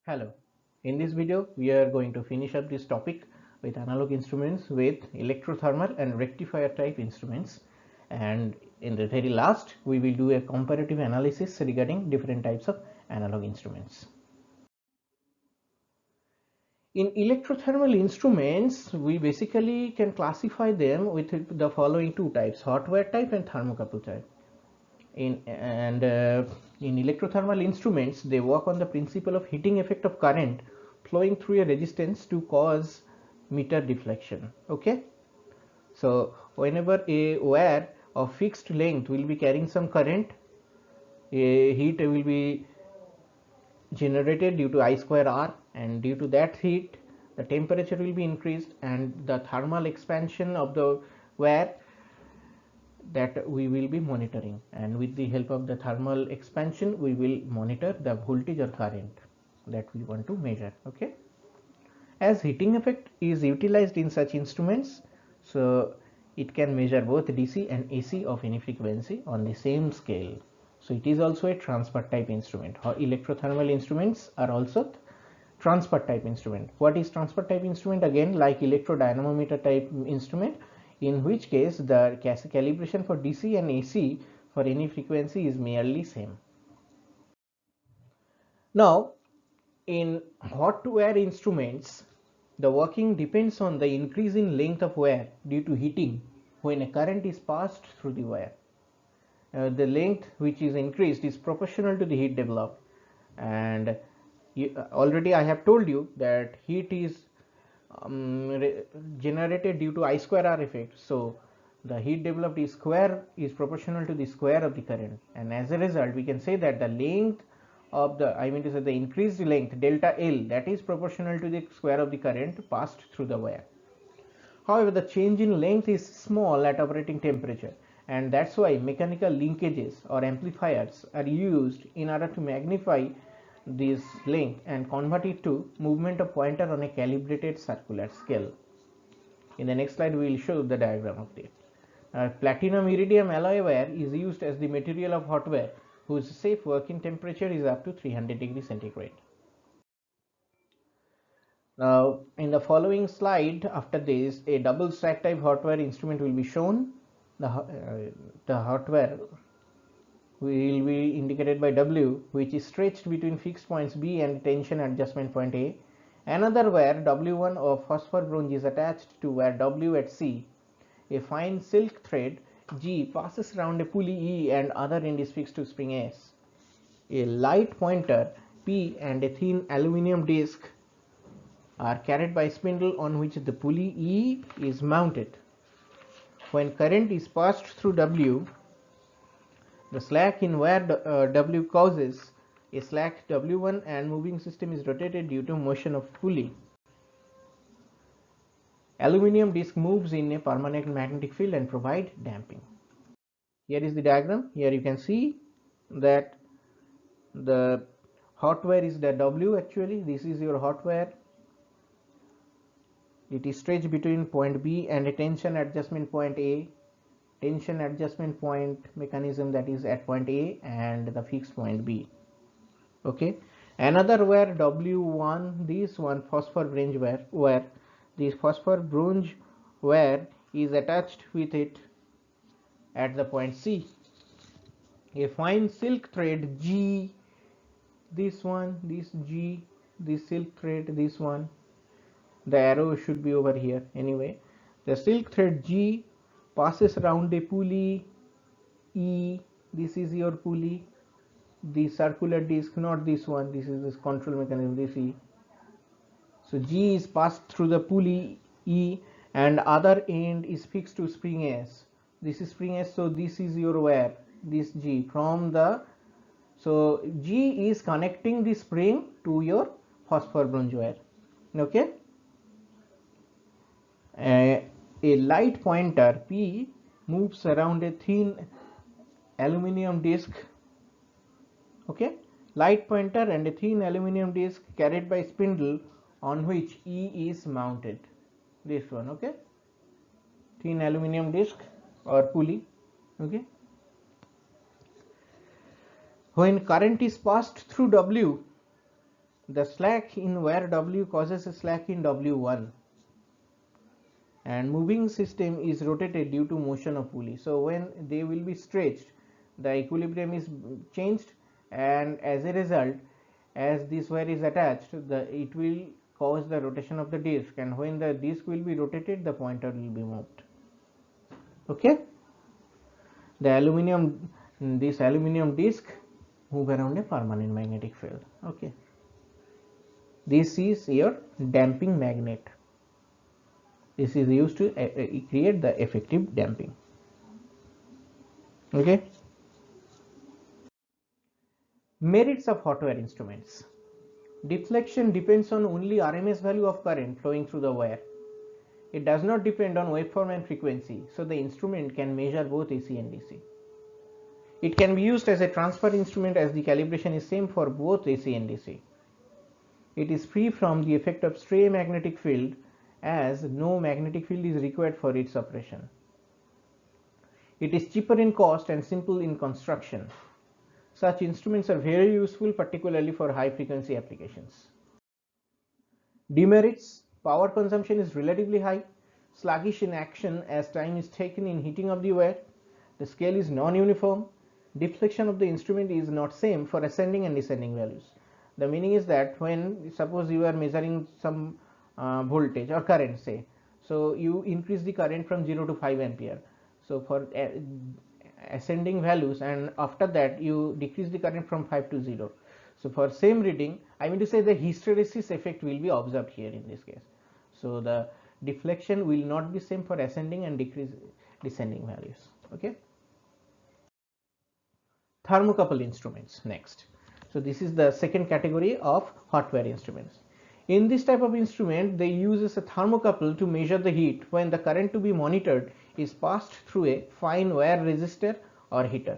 Hello, in this video we are going to finish up this topic with analog instruments with electrothermal and rectifier type instruments, and in the very last we will do a comparative analysis regarding different types of analog instruments. In electrothermal instruments we basically can classify them with the following two types: hot wire type and thermocouple type. In electrothermal instruments, they work on the principle of heating effect of current flowing through a resistance to cause meter deflection. Okay, so whenever a wire of fixed length will be carrying some current, a heat will be generated due to I square R, and due to that heat the temperature will be increased and the thermal expansion of the wire that we will be monitoring, and with the help of the thermal expansion we will monitor the voltage or current that we want to measure. Okay, as heating effect is utilized in such instruments, so it can measure both DC and AC of any frequency on the same scale. So it is also a transfer type instrument. Electrothermal instruments are also transfer type instrument. What is transfer type instrument? Again, like electrodynamometer type instrument, in which case the calibration for DC and AC for any frequency is merely same. Now in hot wire instruments, the working depends on the increase in length of wire due to heating when a current is passed through the wire. The length which is increased is proportional to the heat developed, and already I have told you that heat is generated due to I square R effect. So the heat developed is proportional to the square of the current, and as a result we can say that the length of the the increased length delta L, that is proportional to the square of the current passed through the wire. However, the change in length is small at operating temperature, and that's why mechanical linkages or amplifiers are used in order to magnify this length and convert it to movement of pointer on a calibrated circular scale. In the next slide we will show the diagram of it. Platinum iridium alloy wire is used as the material of hot wire whose safe working temperature is up to 300 degrees centigrade. Now in the following slide, after this, a double stack type hot wire instrument will be shown. The hot wire will be indicated by W, which is stretched between fixed points B and tension adjustment point A. Another wire W1 of phosphor bronze is attached to wire W at C. A fine silk thread G passes around a pulley E and other end is fixed to spring S. A light pointer P and a thin aluminium disc are carried by spindle on which the pulley E is mounted. When current is passed through W, the slack in wire W causes a slack W1 and moving system is rotated due to motion of pulley. Aluminium disc moves in a permanent magnetic field and provide damping. Here is the diagram. Here you can see that the hot wire is the W. Actually this is your hot wire. It is stretched between point B and a tension adjustment point A. Tension adjustment point mechanism that is at point A and the fixed point B. Okay, another wire W1, this one phosphor bronze wire, this phosphor bronze wire is attached with it at the point C. A fine silk thread G, this one, this G, this silk thread, this one, the arrow should be over here. Anyway, the silk thread G passes around a pulley E. This is your pulley, the circular disc, not this one, this is this control mechanism, this E. So G is passed through the pulley E and other end is fixed to spring S. This is spring S, so this is your wire, this G from the, so G is connecting the spring to your phosphor bronze wire. Okay, a light pointer P moves around a thin aluminium disc. Okay, light pointer and a thin aluminium disc carried by spindle on which E is mounted. This one, okay, thin aluminium disc or pulley. Okay, when current is passed through W, the slack in wire W causes a slack in W1, and moving system is rotated due to motion of pulley. So when they will be stretched, the equilibrium is changed, and as a result, as this wire is attached, it will cause the rotation of the disc, and when the disc will be rotated, the pointer will be moved. Okay, this aluminum disc move around a permanent magnetic field. Okay, this is your damping magnet. This is used to create the effective damping. Okay, merits of hot wire instruments. Deflection depends on only RMS value of current flowing through the wire. It does not depend on waveform and frequency, so the instrument can measure both AC and DC. It can be used as a transfer instrument as the calibration is same for both AC and DC. It is free from the effect of stray magnetic field, as no magnetic field is required for its operation. It is cheaper in cost and simple in construction. Such instruments are very useful, particularly for high frequency applications. Demerits: power consumption is relatively high, sluggish in action as time is taken in heating of the wire, the scale is non-uniform, deflection of the instrument is not same for ascending and descending values. The meaning is that when suppose you are measuring some voltage or current, say, so you increase the current from 0 to 5 ampere, so for ascending values, and after that you decrease the current from 5 to 0. So for same reading, I mean to say the hysteresis effect will be observed here in this case. So the deflection will not be same for ascending and descending values. Okay. Thermocouple instruments next. So this is the second category of hot wire instruments. In this type of instrument, they use a thermocouple to measure the heat when the current to be monitored is passed through a fine wire resistor or heater.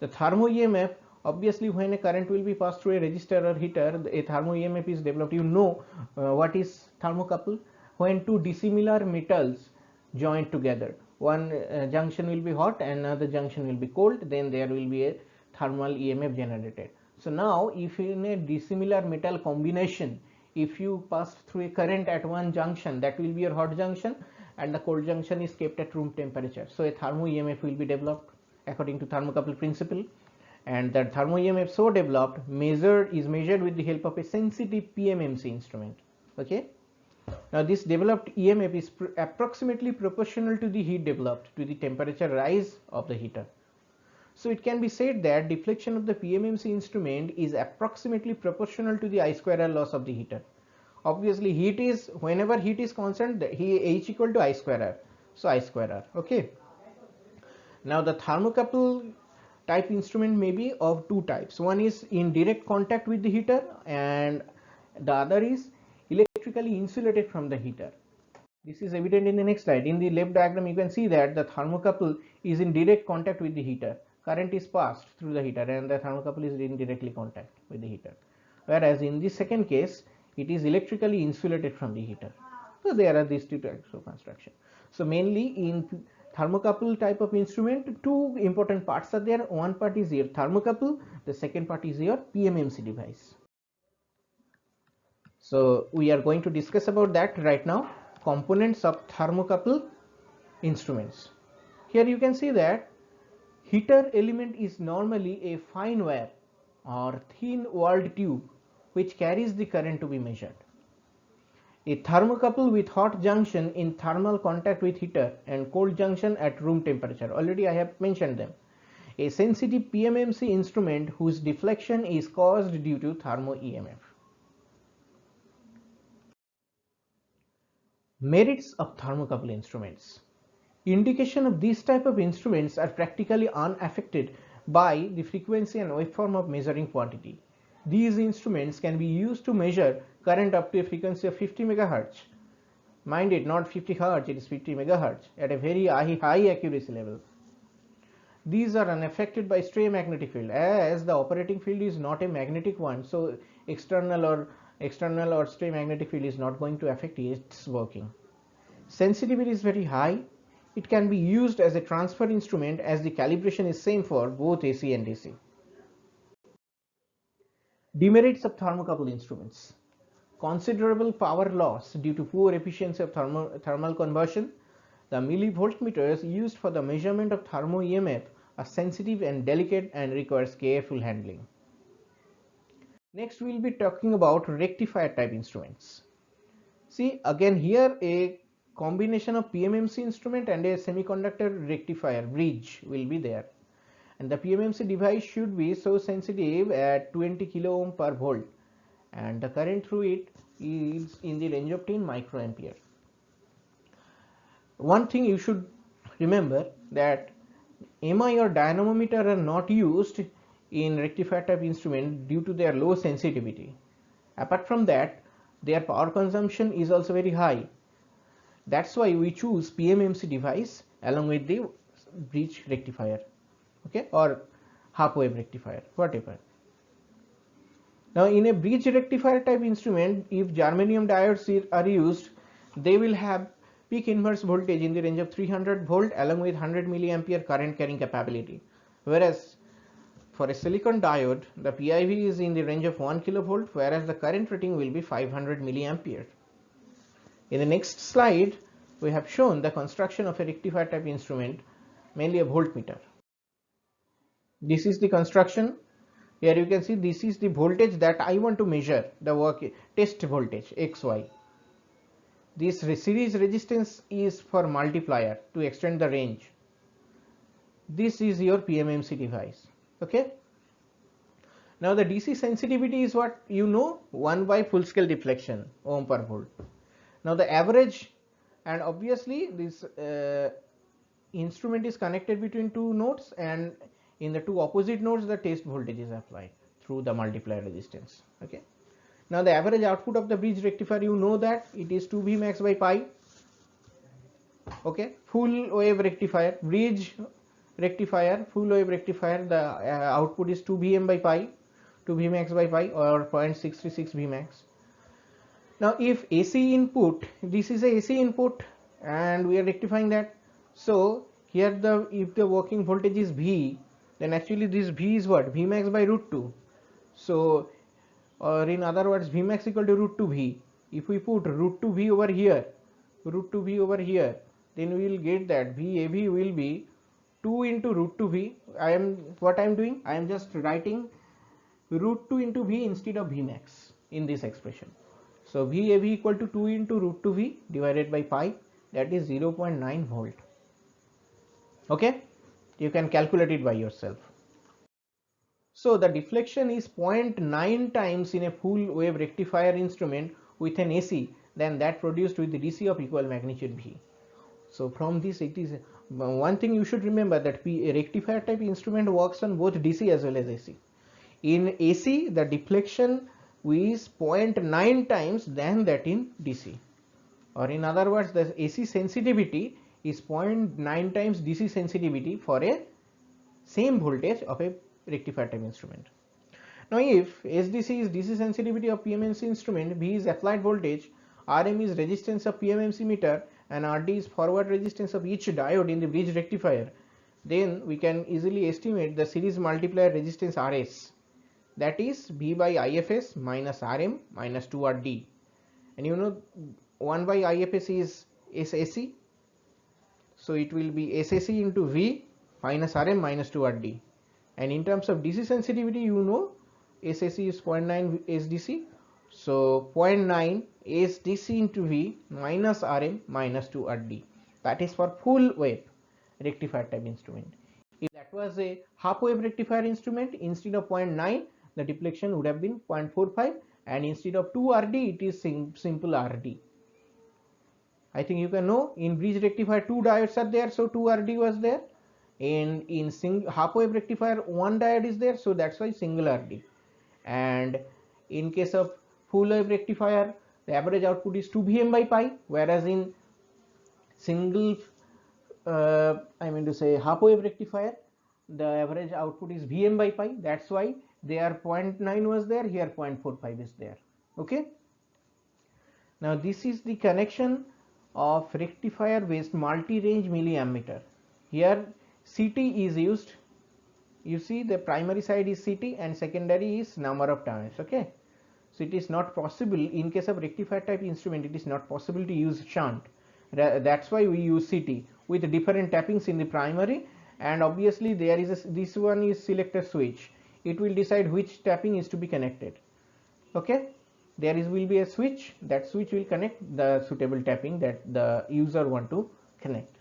The thermo EMF, obviously when a current will be passed through a resistor or heater, a thermo EMF is developed. You know what is thermocouple? When two dissimilar metals joined together, one junction will be hot and another junction will be cold, then there will be a thermal EMF generated. So now if in a dissimilar metal combination, if you pass through a current at one junction, that will be your hot junction, and the cold junction is kept at room temperature. So a thermo EMF will be developed according to thermocouple principle, and that thermo EMF so developed is measured with the help of a sensitive PMMC instrument. Okay. Now this developed EMF is approximately proportional to the heat developed to the temperature rise of the heater. So it can be said that deflection of the PMMC instrument is approximately proportional to the I square R loss of the heater. Obviously whenever heat is constant, H equal to I square R. So I square R. Okay. Now the thermocouple type instrument may be of two types. One is in direct contact with the heater, and the other is electrically insulated from the heater. This is evident in the next slide. In the left diagram, you can see that the thermocouple is in direct contact with the heater. Current is passed through the heater and the thermocouple is in directly contact with the heater. Whereas in the second case, it is electrically insulated from the heater. So there are these two types of construction. So mainly in thermocouple type of instrument, two important parts are there. One part is your thermocouple, the second part is your PMMC device. So we are going to discuss about that right now. Components of thermocouple instruments. Here you can see that heater element is normally a fine wire or thin walled tube which carries the current to be measured. A thermocouple with hot junction in thermal contact with heater and cold junction at room temperature. Already I have mentioned them. A sensitive PMMC instrument whose deflection is caused due to thermo EMF. Merits of thermocouple instruments. Indication of this type of instruments are practically unaffected by the frequency and waveform of measuring quantity. These instruments can be used to measure current up to a frequency of 50 MHz. Mind it, not 50 Hz, it is 50 MHz at a very high accuracy level. These are unaffected by stray magnetic field, as the operating field is not a magnetic one, so external or stray magnetic field is not going to affect its working. Sensitivity is very high. It can be used as a transfer instrument as the calibration is same for both AC and DC. Demerits of thermocouple instruments: considerable power loss due to poor efficiency of thermal conversion. The millivoltmeters used for the measurement of thermo EMF are sensitive and delicate and requires careful handling. Next we will be talking about rectifier type instruments. See, again here a combination of PMMC instrument and a semiconductor rectifier bridge will be there, and the PMMC device should be so sensitive at 20 kilo ohm per volt, and the current through it is in the range of 10 microampere. One thing you should remember that MI or dynamometer are not used in rectifier type instrument due to their low sensitivity. Apart from that, their power consumption is also very high. That's why we choose PMMC device along with the bridge rectifier, okay, or half wave rectifier, whatever. Now in a bridge rectifier type instrument, if germanium diodes are used, they will have peak inverse voltage in the range of 300 volt along with 100 milliampere current carrying capability, whereas for a silicon diode the PIV is in the range of 1 kilovolt, whereas the current rating will be 500 milliampere. In the next slide we have shown the construction of a rectifier type instrument, mainly a voltmeter. This is the construction. Here you can see this is the voltage that I want to measure, the test voltage XY. This series resistance is for multiplier to extend the range. This is your PMMC device, okay. Now the DC sensitivity is what you know, 1 by full scale deflection ohm per volt. Now the average, and obviously this instrument is connected between two nodes, and in the two opposite nodes the test voltage is applied through the multiplier resistance, okay. Now the average output of the bridge rectifier, you know that it is 2 Vmax by pi, okay. Full wave rectifier, bridge rectifier, full wave rectifier, the output is 2 Vm by pi, 2 Vmax by pi, or 0.636 Vmax. Now if AC input, this is a AC input and we are rectifying that, so here if the working voltage is V, then actually this V is what, Vmax by root 2. So or in other words, Vmax equal to root 2 V. If we put root 2 V over here, root 2 V over here, then we will get that VAV will be 2 into root 2 V. What I am doing, I am just writing root 2 into V instead of Vmax in this expression. So VAV equal to 2 into root 2 V divided by pi, that is 0.9 volt. Okay, you can calculate it by yourself. So the deflection is 0.9 times in a full wave rectifier instrument with an AC than that produced with the DC of equal magnitude V. So from this, it is one thing you should remember, that a rectifier type instrument works on both DC as well as AC. In AC the deflection is 0.9 times than that in DC, or in other words the AC sensitivity is 0.9 times DC sensitivity for a same voltage of a rectifier type instrument. Now if SDC is DC sensitivity of PMMC instrument, V is applied voltage, Rm is resistance of PMMC meter, and Rd is forward resistance of each diode in the bridge rectifier, then we can easily estimate the series multiplier resistance Rs, that is V by IFS minus Rm minus 2Rd, and you know 1 by IFS is SAC, so it will be SAC into V minus Rm minus 2Rd. And in terms of DC sensitivity, you know SAC is 0.9 SDC, so 0.9 SDC into V minus Rm minus 2Rd. That is for full wave rectifier type instrument. If that was a half wave rectifier instrument, instead of 0.9 the deflection would have been 0.45, and instead of 2Rd it is simple Rd. I think you can know in bridge rectifier 2 diodes are there, so 2Rd was there, and in half wave rectifier 1 diode is there, so that's why single Rd. And in case of full wave rectifier the average output is 2 Vm by pi, whereas in single I mean to say half wave rectifier the average output is Vm by pi, that's why there 0.9 was there, here 0.45 is there, okay. Now this is the connection of rectifier based multi-range milliammeter. Here CT is used, you see the primary side is CT and secondary is number of turns. Okay, so it is not possible in case of rectifier type instrument, it is not possible to use shunt. That's why we use CT with different tappings in the primary, and obviously there is this one is selector switch. It will decide which tapping is to be connected. Okay, there will be a switch. That switch will connect the suitable tapping that the user want to connect.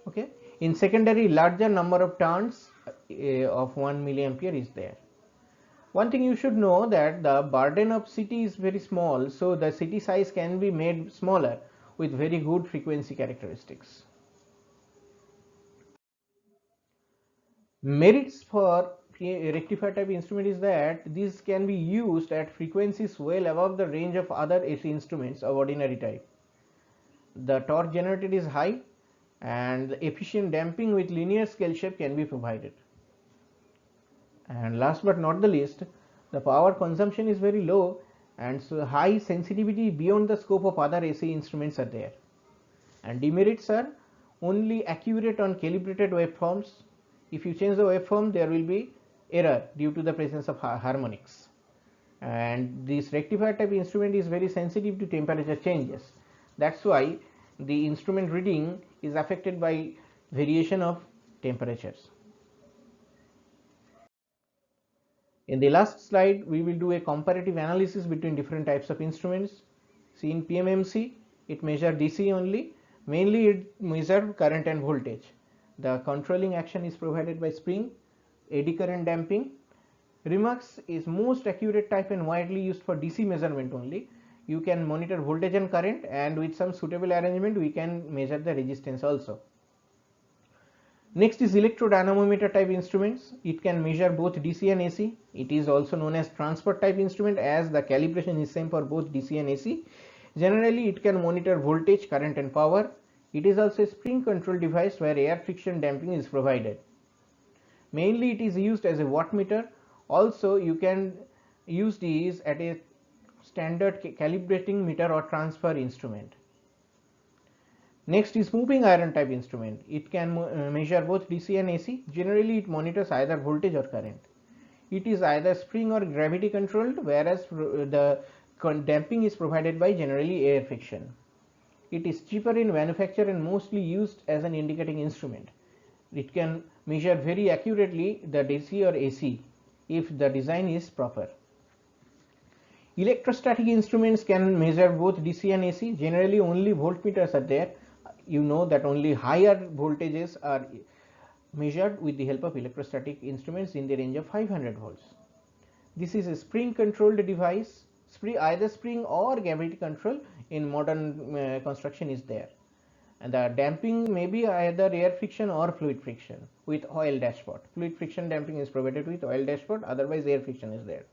Okay, in secondary, larger number of turns of 1 milliampere is there. One thing you should know that the burden of CT is very small, so the CT size can be made smaller with very good frequency characteristics. Merits for rectifier type instrument is that these can be used at frequencies well above the range of other AC instruments of ordinary type. The torque generated is high and the efficient damping with linear scale shape can be provided. And last but not the least, the power consumption is very low and so high sensitivity beyond the scope of other AC instruments are there. And demerits are only accurate on calibrated waveforms. If you change the waveform, there will be error due to the presence of harmonics. And this rectifier type instrument is very sensitive to temperature changes. That's why the instrument reading is affected by variation of temperatures. In the last slide, we will do a comparative analysis between different types of instruments. See, in PMMC, it measures DC only. Mainly, it measures current and voltage. The controlling action is provided by spring, eddy current damping. Remux is most accurate type and widely used for DC measurement only. You can monitor voltage and current, and with some suitable arrangement, we can measure the resistance also. Next is electrodynamometer type instruments. It can measure both DC and AC. It is also known as transport type instrument as the calibration is same for both DC and AC. Generally, it can monitor voltage, current and power. It is also a spring control device where air friction damping is provided. Mainly, it is used as a wattmeter. Also, you can use these at a standard calibrating meter or transfer instrument. Next is moving iron type instrument. It can measure both DC and AC. Generally, it monitors either voltage or current. It is either spring or gravity controlled, whereas the damping is provided by generally air friction. It is cheaper in manufacture and mostly used as an indicating instrument. It can measure very accurately the DC or AC if the design is proper. Electrostatic instruments can measure both DC and AC. Generally, only voltmeters are there. You know that only higher voltages are measured with the help of electrostatic instruments in the range of 500 volts. This is a spring controlled device. Either spring or gravity control in modern construction is there. And the damping may be either air friction or fluid friction with oil dashpot. Fluid friction damping is provided with oil dashpot, otherwise air friction is there.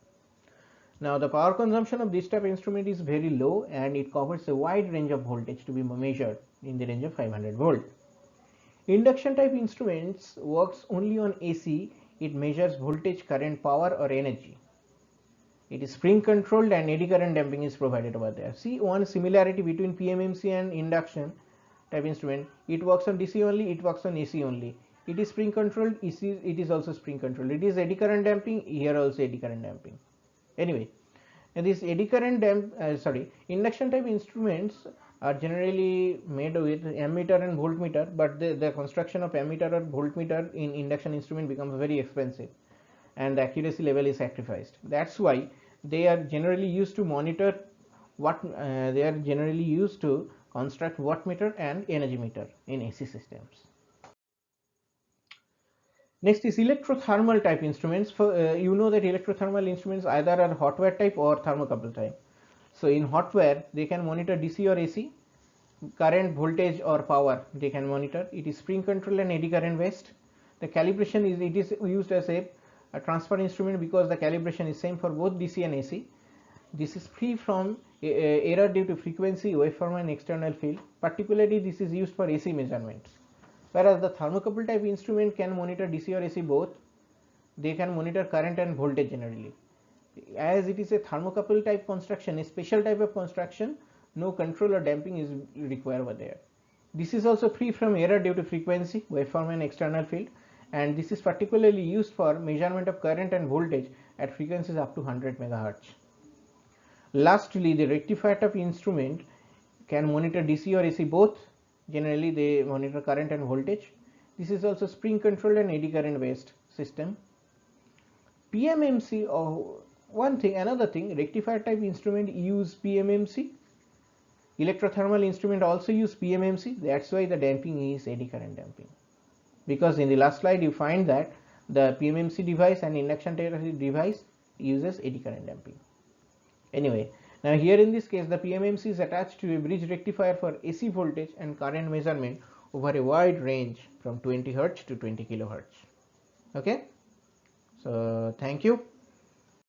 Now the power consumption of this type of instrument is very low and it covers a wide range of voltage to be measured in the range of 500 volt. Induction type instruments works only on AC. It measures voltage, current, power or energy. It is spring controlled and eddy current damping is provided over there. See one similarity between PMMC and induction type instrument. It works on DC only, it works on AC only. It is spring controlled, it is also spring controlled. It is eddy current damping, here also eddy current damping. Anyway, and this eddy current induction type instruments are generally made with ammeter and voltmeter, but the construction of ammeter or voltmeter in induction instrument becomes very expensive and the accuracy level is sacrificed. That's why they are generally used to monitor they are generally used to construct wattmeter and energy meter in AC systems. Next is electrothermal type instruments. You know that electrothermal instruments either are hot wire type or thermocouple type. So in hot wire, they can monitor DC or AC, current, voltage or power they can monitor. It is spring control and eddy current based. The calibration is used as a transfer instrument because the calibration is same for both DC and AC. This is free from error due to frequency, waveform and external field. Particularly this is used for AC measurements. Whereas the thermocouple type instrument can monitor DC or AC both. They can monitor current and voltage generally. As it is a thermocouple type construction, a special type of construction, no control or damping is required over there. This is also free from error due to frequency, waveform and external field, and this is particularly used for measurement of current and voltage at frequencies up to 100 MHz. Lastly, the rectifier type instrument can monitor DC or AC both. Generally, they monitor current and voltage. This is also spring controlled and eddy current based system. PMMC, or another thing, rectifier type instrument use PMMC. Electrothermal instrument also use PMMC. That's why the damping is eddy current damping. Because in the last slide you find that the PMMC device and induction telegraphy device uses eddy current damping. Anyway, now here in this case the PMMC is attached to a bridge rectifier for AC voltage and current measurement over a wide range from 20 Hz to 20 kHz. Okay, so thank you.